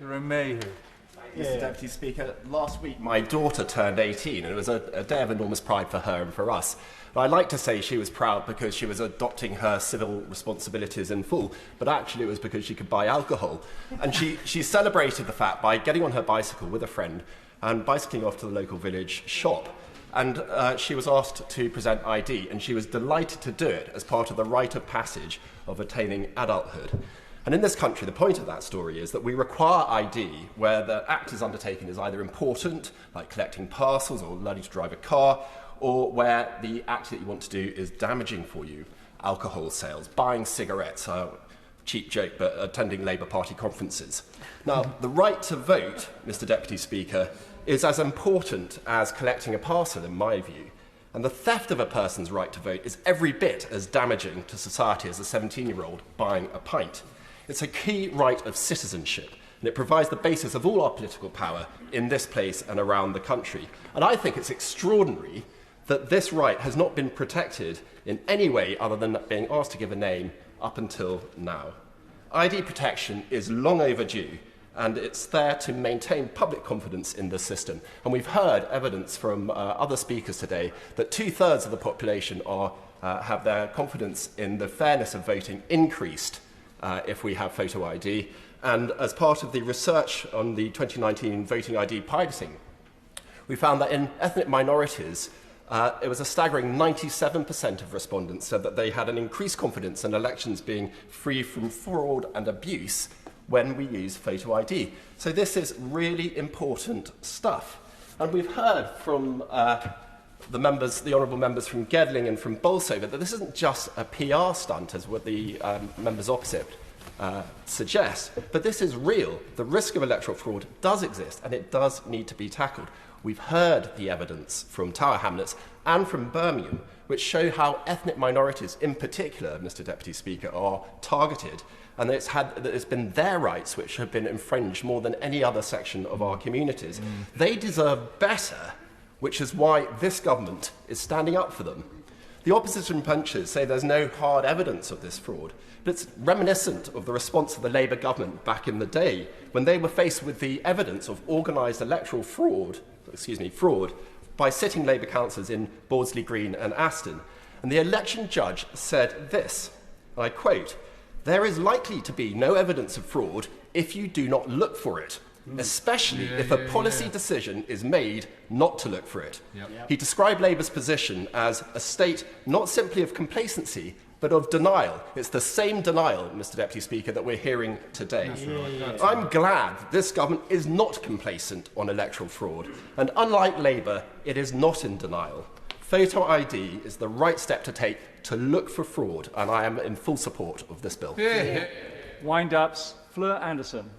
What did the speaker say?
Jerome Mayhew. Mr. Deputy Speaker, last week my daughter turned 18 and it was a day of enormous pride for her and for us. But I'd like to say she was proud because she was adopting her civil responsibilities in full, but actually it was because she could buy alcohol. And she celebrated the fact by getting on her bicycle with a friend and bicycling off to the local village shop. And she was asked to present ID, and she was delighted to do it as part of the rite of passage of attaining adulthood. And in this country, the point of that story is that we require ID where the act is undertaken is either important, like collecting parcels or learning to drive a car, or where the act that you want to do is damaging for you, alcohol sales, buying cigarettes, cheap joke, but attending Labour Party conferences. Now, the right to vote, Mr. Deputy Speaker, is as important as collecting a parcel, in my view. And the theft of a person's right to vote is every bit as damaging to society as a 17-year-old buying a pint. It's a key right of citizenship, and it provides the basis of all our political power in this place and around the country. And I think it's extraordinary that this right has not been protected in any way other than being asked to give a name up until now. ID protection is long overdue, and it's there to maintain public confidence in the system. And we've heard evidence from other speakers today that 2/3 of the population have their confidence in the fairness of voting increased if we have photo ID. And as part of the research on the 2019 voting ID piloting, we found that in ethnic minorities, it was a staggering 97% of respondents said that they had an increased confidence in elections being free from fraud and abuse when we use photo ID. So this is really important stuff. And we've heard from the honourable members from Gedling and from Bolsover that this isn't just a PR stunt, as what the members opposite suggest, but this is real. The risk of electoral fraud does exist, and it does need to be tackled. We've heard the evidence from Tower Hamlets and from Birmingham, which show how ethnic minorities in particular, Mr. Deputy Speaker, are targeted, and that it's been their rights which have been infringed more than any other section of our communities. They deserve better, which is why this government is standing up for them. The opposition punchers say there's no hard evidence of this fraud, but it's reminiscent of the response of the Labour government back in the day when they were faced with the evidence of organised electoral fraud by sitting Labour councillors in Bordesley Green and Aston. And the election judge said this, and I quote, "There is likely to be no evidence of fraud if you do not look for it, especially if a policy decision is made not to look for it." He described Labour's position as a state not simply of complacency, but of denial. It's the same denial, Mr. Deputy Speaker, that we're hearing today. I'm glad this government is not complacent on electoral fraud, and unlike Labour, it is not in denial. Photo ID is the right step to take to look for fraud, and I am in full support of this bill. Wind-ups, Fleur Anderson.